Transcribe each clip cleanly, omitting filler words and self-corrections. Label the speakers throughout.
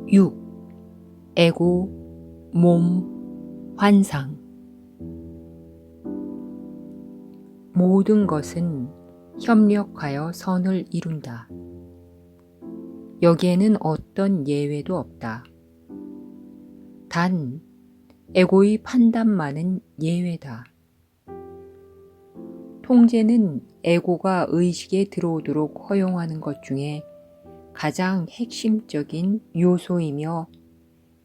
Speaker 1: 6. 에고, 몸, 환상. 모든 것은 협력하여 선을 이룬다. 여기에는 어떤 예외도 없다. 단, 에고의 판단만은 예외다. 통제는 에고가 의식에 들어오도록 허용하는 것 중에 가장 핵심적인 요소이며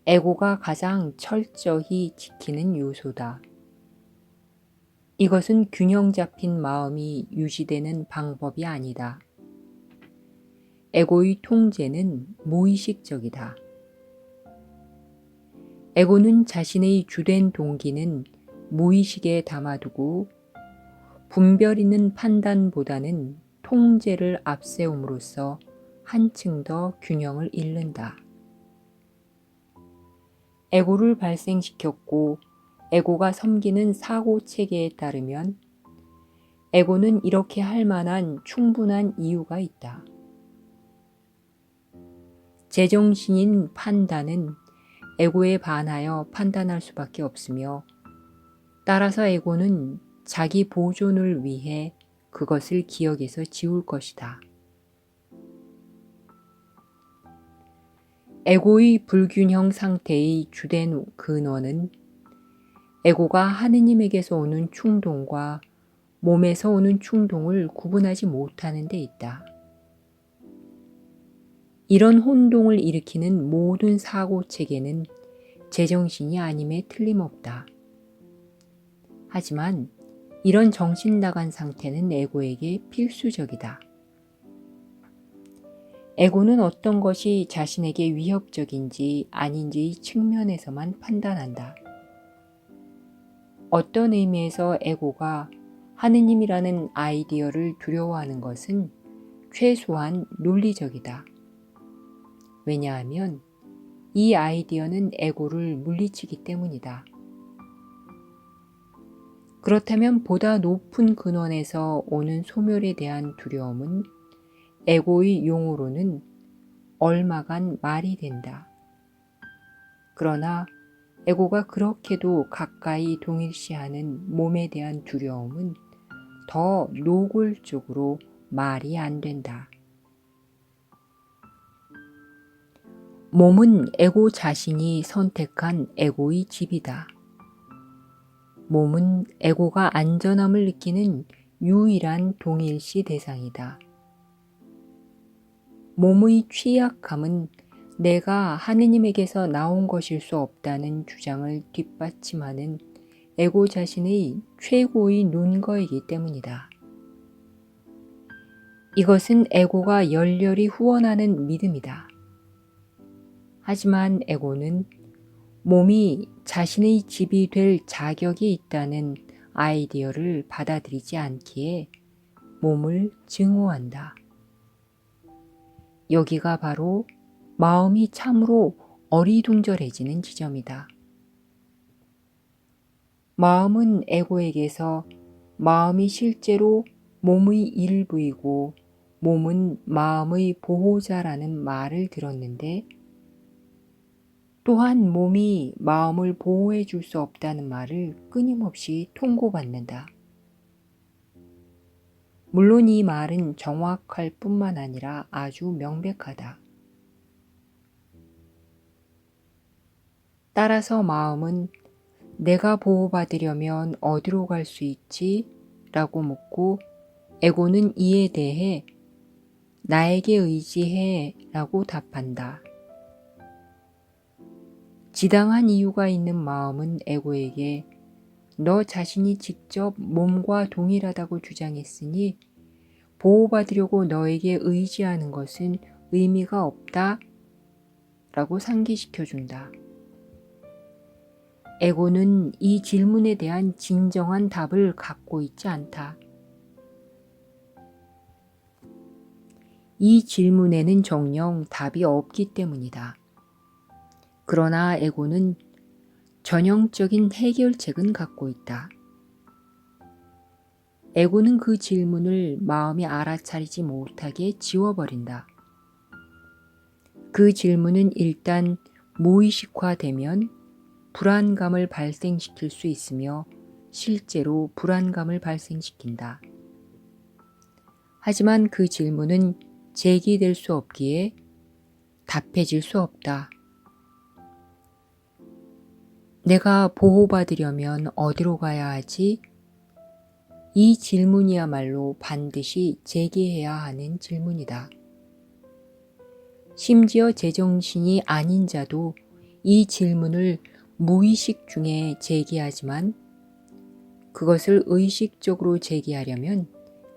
Speaker 1: 에고가 가장 철저히 지키는 요소다. 이것은 균형 잡힌 마음이 유지되는 방법이 아니다. 에고의 통제는 무의식적이다. 에고는 자신의 주된 동기는 무의식에 담아두고 분별 있는 판단보다는 통제를 앞세움으로써 한층 더 균형을 잃는다. 에고를 발생시켰고 에고가 섬기는 사고 체계에 따르면 에고는 이렇게 할 만한 충분한 이유가 있다. 제정신인 판단은 에고에 반하여 판단할 수밖에 없으며 따라서 에고는 자기 보존을 위해 그것을 기억에서 지울 것이다. 에고의 불균형 상태의 주된 근원은 에고가 하느님에게서 오는 충동과 몸에서 오는 충동을 구분하지 못하는 데 있다. 이런 혼동을 일으키는 모든 사고 체계는 제정신이 아님에 틀림없다. 하지만 이런 정신 나간 상태는 에고에게 필수적이다. 에고는 어떤 것이 자신에게 위협적인지 아닌지 측면에서만 판단한다. 어떤 의미에서 에고가 하느님이라는 아이디어를 두려워하는 것은 최소한 논리적이다. 왜냐하면 이 아이디어는 에고를 물리치기 때문이다. 그렇다면 보다 높은 근원에서 오는 소멸에 대한 두려움은 에고의 용어로는 얼마간 말이 된다. 그러나 에고가 그렇게도 가까이 동일시하는 몸에 대한 두려움은 더 노골적으로 말이 안 된다. 몸은 에고 자신이 선택한 에고의 집이다. 몸은 에고가 안전함을 느끼는 유일한 동일시 대상이다. 몸의 취약함은 내가 하느님에게서 나온 것일 수 없다는 주장을 뒷받침하는 에고 자신의 최고의 논거이기 때문이다. 이것은 에고가 열렬히 후원하는 믿음이다. 하지만 에고는 몸이 자신의 집이 될 자격이 있다는 아이디어를 받아들이지 않기에 몸을 증오한다. 여기가 바로 마음이 참으로 어리둥절해지는 지점이다. 마음은 에고에게서 마음이 실제로 몸의 일부이고 몸은 마음의 보호자라는 말을 들었는데 또한 몸이 마음을 보호해 줄 수 없다는 말을 끊임없이 통고받는다. 물론 이 말은 정확할 뿐만 아니라 아주 명백하다. 따라서 마음은 내가 보호받으려면 어디로 갈 수 있지? 라고 묻고 에고는 이에 대해 나에게 의지해 라고 답한다. 지당한 이유가 있는 마음은 에고에게 너 자신이 직접 몸과 동일하다고 주장했으니 보호받으려고 너에게 의지하는 것은 의미가 없다 라고 상기시켜준다. 에고는 이 질문에 대한 진정한 답을 갖고 있지 않다. 이 질문에는 정녕 답이 없기 때문이다. 그러나 에고는 전형적인 해결책은 갖고 있다. 에고는 그 질문을 마음이 알아차리지 못하게 지워버린다. 그 질문은 일단 무의식화되면 불안감을 발생시킬 수 있으며 실제로 불안감을 발생시킨다. 하지만 그 질문은 제기될 수 없기에 답해질 수 없다. 내가 보호받으려면 어디로 가야 하지? 이 질문이야말로 반드시 제기해야 하는 질문이다. 심지어 제정신이 아닌 자도 이 질문을 무의식 중에 제기하지만 그것을 의식적으로 제기하려면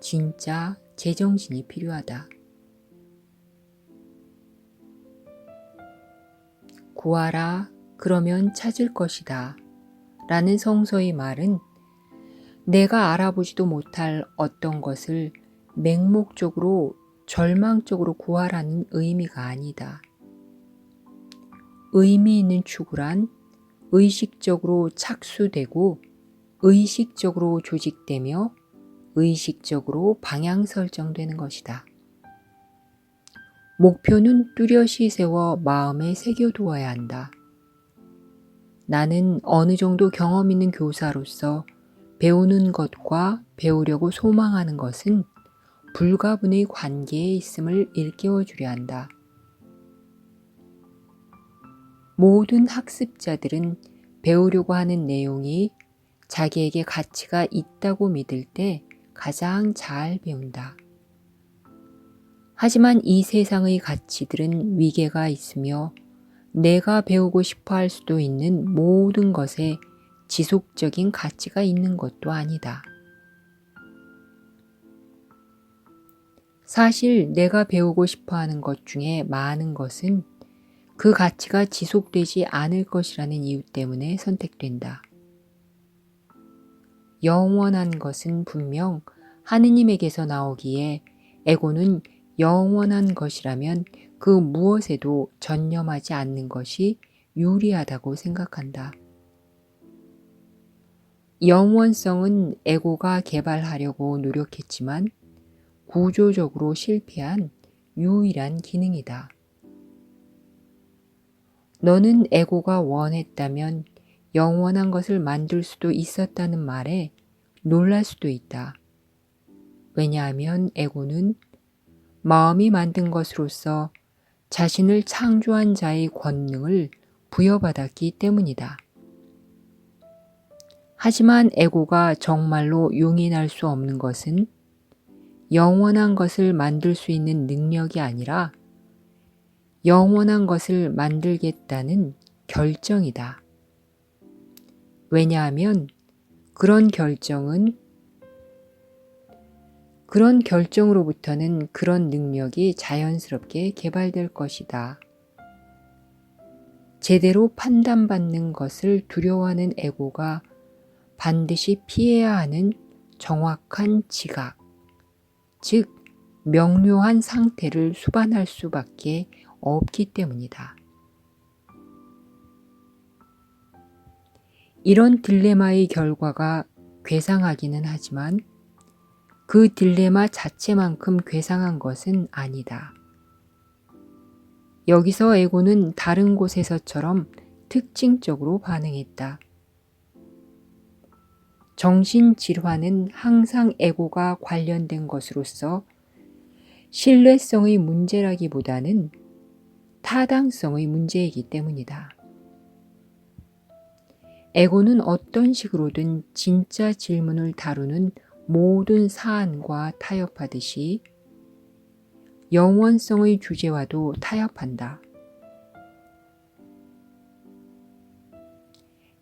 Speaker 1: 진짜 제정신이 필요하다. 구하라, 그러면 찾을 것이다. 라는 성서의 말은 내가 알아보지도 못할 어떤 것을 맹목적으로 절망적으로 구하라는 의미가 아니다. 의미 있는 추구란 의식적으로 착수되고 의식적으로 조직되며 의식적으로 방향 설정되는 것이다. 목표는 뚜렷이 세워 마음에 새겨두어야 한다. 나는 어느 정도 경험 있는 교사로서 배우는 것과 배우려고 소망하는 것은 불가분의 관계에 있음을 일깨워 주려 한다. 모든 학습자들은 배우려고 하는 내용이 자기에게 가치가 있다고 믿을 때 가장 잘 배운다. 하지만 이 세상의 가치들은 위계가 있으며 내가 배우고 싶어 할 수도 있는 모든 것에 지속적인 가치가 있는 것도 아니다. 사실 내가 배우고 싶어 하는 것 중에 많은 것은 그 가치가 지속되지 않을 것이라는 이유 때문에 선택된다. 영원한 것은 분명 하느님에게서 나오기에 에고는 영원한 것이라면 그 무엇에도 전념하지 않는 것이 유리하다고 생각한다. 영원성은 에고가 개발하려고 노력했지만 구조적으로 실패한 유일한 기능이다. 너는 에고가 원했다면 영원한 것을 만들 수도 있었다는 말에 놀랄 수도 있다. 왜냐하면 에고는 마음이 만든 것으로서 자신을 창조한 자의 권능을 부여받았기 때문이다. 하지만 에고가 정말로 용인할 수 없는 것은 영원한 것을 만들 수 있는 능력이 아니라 영원한 것을 만들겠다는 결정이다. 왜냐하면 그런 결정으로부터는 그런 능력이 자연스럽게 개발될 것이다. 제대로 판단받는 것을 두려워하는 에고가 반드시 피해야 하는 정확한 지각, 즉 명료한 상태를 수반할 수밖에 없기 때문이다. 이런 딜레마의 결과가 괴상하기는 하지만 그 딜레마 자체만큼 괴상한 것은 아니다. 여기서 에고는 다른 곳에서처럼 특징적으로 반응했다. 정신질환은 항상 에고가 관련된 것으로서 신뢰성의 문제라기보다는 타당성의 문제이기 때문이다. 에고는 어떤 식으로든 진짜 질문을 다루는 모든 사안과 타협하듯이 영원성의 주제와도 타협한다.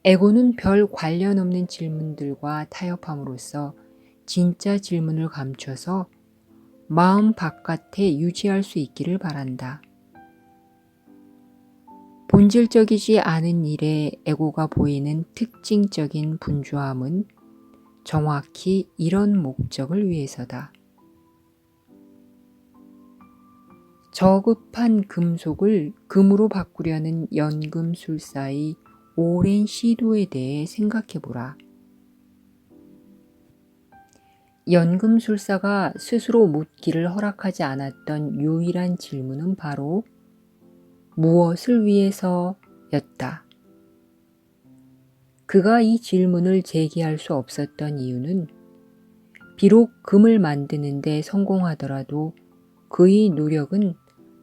Speaker 1: 에고는 별 관련 없는 질문들과 타협함으로써 진짜 질문을 감춰서 마음 바깥에 유지할 수 있기를 바란다. 본질적이지 않은 일에 에고가 보이는 특징적인 분주함은 정확히 이런 목적을 위해서다. 저급한 금속을 금으로 바꾸려는 연금술사의 오랜 시도에 대해 생각해보라. 연금술사가 스스로 묻기를 허락하지 않았던 유일한 질문은 바로 무엇을 위해서였다. 그가 이 질문을 제기할 수 없었던 이유는 비록 금을 만드는 데 성공하더라도 그의 노력은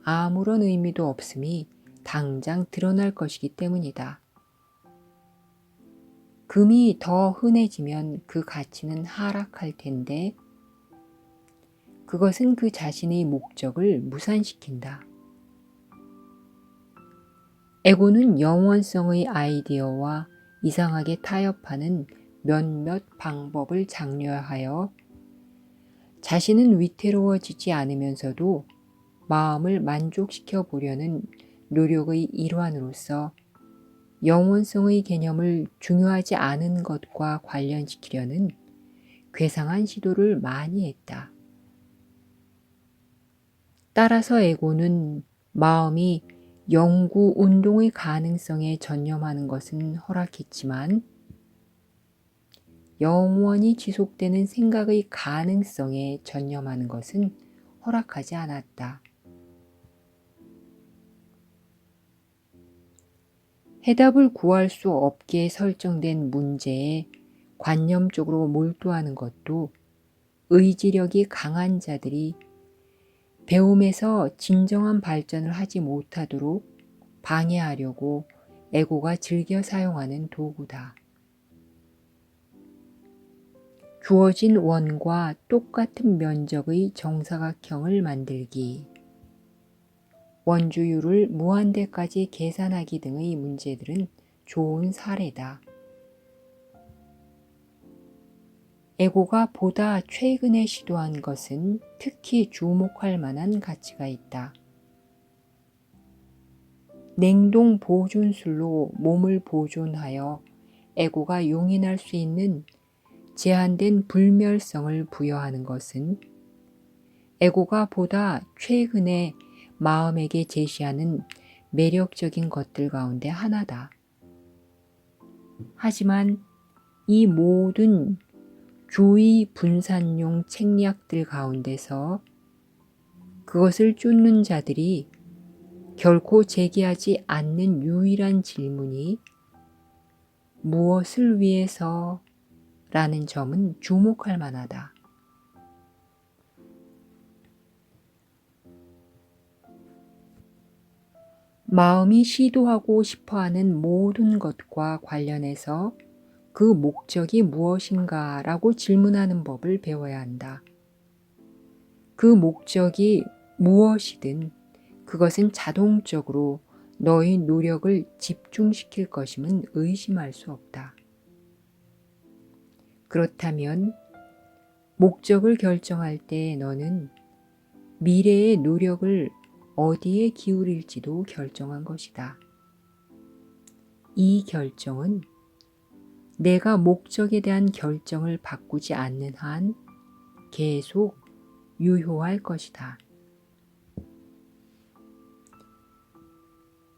Speaker 1: 아무런 의미도 없음이 당장 드러날 것이기 때문이다. 금이 더 흔해지면 그 가치는 하락할 텐데 그것은 그 자신의 목적을 무산시킨다. 에고는 영원성의 아이디어와 이상하게 타협하는 몇몇 방법을 장려하여 자신은 위태로워지지 않으면서도 마음을 만족시켜 보려는 노력의 일환으로서 영원성의 개념을 중요하지 않은 것과 관련시키려는 괴상한 시도를 많이 했다. 따라서 에고는 마음이 영구 운동의 가능성에 전념하는 것은 허락했지만 영원히 지속되는 생각의 가능성에 전념하는 것은 허락하지 않았다. 해답을 구할 수 없게 설정된 문제에 관념적으로 몰두하는 것도 의지력이 강한 자들이 배움에서 진정한 발전을 하지 못하도록 방해하려고 에고가 즐겨 사용하는 도구다. 주어진 원과 똑같은 면적의 정사각형을 만들기, 원주율을 무한대까지 계산하기 등의 문제들은 좋은 사례다. 에고가 보다 최근에 시도한 것은 특히 주목할 만한 가치가 있다. 냉동 보존술로 몸을 보존하여 에고가 용인할 수 있는 제한된 불멸성을 부여하는 것은 에고가 보다 최근에 마음에게 제시하는 매력적인 것들 가운데 하나다. 하지만 이 모든 주의 분산용 책략들 가운데서 그것을 쫓는 자들이 결코 제기하지 않는 유일한 질문이 무엇을 위해서? 라는 점은 주목할 만하다. 마음이 시도하고 싶어하는 모든 것과 관련해서 그 목적이 무엇인가 라고 질문하는 법을 배워야 한다. 그 목적이 무엇이든 그것은 자동적으로 너의 노력을 집중시킬 것임은 의심할 수 없다. 그렇다면 목적을 결정할 때 너는 미래의 노력을 어디에 기울일지도 결정한 것이다. 이 결정은 내가 목적에 대한 결정을 바꾸지 않는 한 계속 유효할 것이다.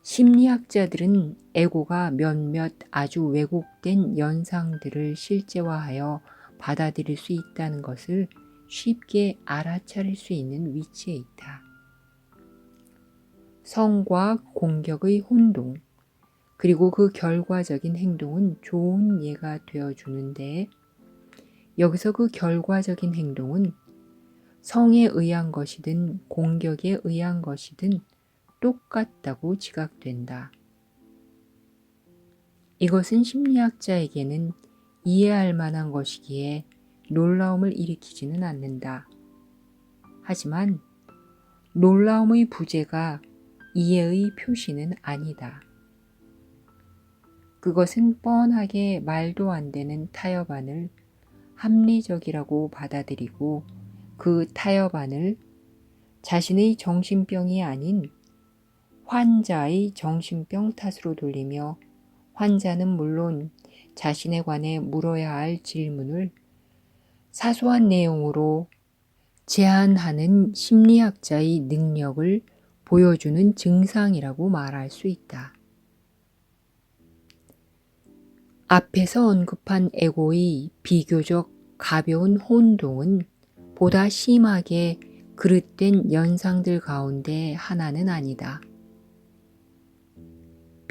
Speaker 1: 심리학자들은 에고가 몇몇 아주 왜곡된 연상들을 실제화하여 받아들일 수 있다는 것을 쉽게 알아차릴 수 있는 위치에 있다. 성과 공격의 혼동, 그리고 그 결과적인 행동은 좋은 예가 되어주는데 여기서 그 결과적인 행동은 성에 의한 것이든 공격에 의한 것이든 똑같다고 지각된다. 이것은 심리학자에게는 이해할 만한 것이기에 놀라움을 일으키지는 않는다. 하지만 놀라움의 부재가 이해의 표시는 아니다. 그것은 뻔하게 말도 안 되는 타협안을 합리적이라고 받아들이고 그 타협안을 자신의 정신병이 아닌 환자의 정신병 탓으로 돌리며 환자는 물론 자신에 관해 물어야 할 질문을 사소한 내용으로 제한하는 심리학자의 능력을 보여주는 증상이라고 말할 수 있다. 앞에서 언급한 에고의 비교적 가벼운 혼동은 보다 심하게 그릇된 연상들 가운데 하나는 아니다.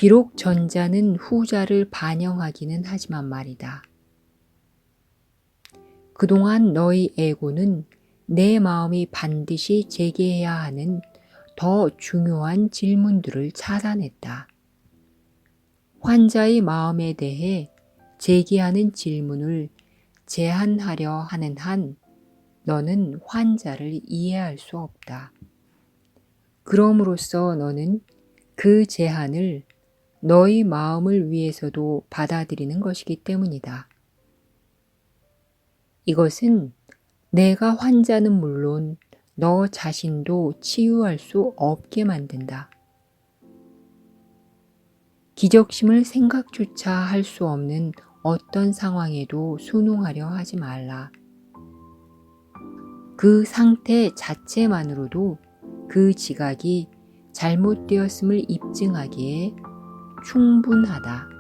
Speaker 1: 비록 전자는 후자를 반영하기는 하지만 말이다. 그동안 너희 에고는 내 마음이 반드시 제기해야 하는 더 중요한 질문들을 차단했다. 환자의 마음에 대해 제기하는 질문을 제한하려 하는 한 너는 환자를 이해할 수 없다. 그럼으로써 너는 그 제한을 너의 마음을 위해서도 받아들이는 것이기 때문이다. 이것은 내가 환자는 물론 너 자신도 치유할 수 없게 만든다. 기적심을 생각조차 할 수 없는 어떤 상황에도 순응하려 하지 말라. 그 상태 자체만으로도 그 지각이 잘못되었음을 입증하기에 충분하다.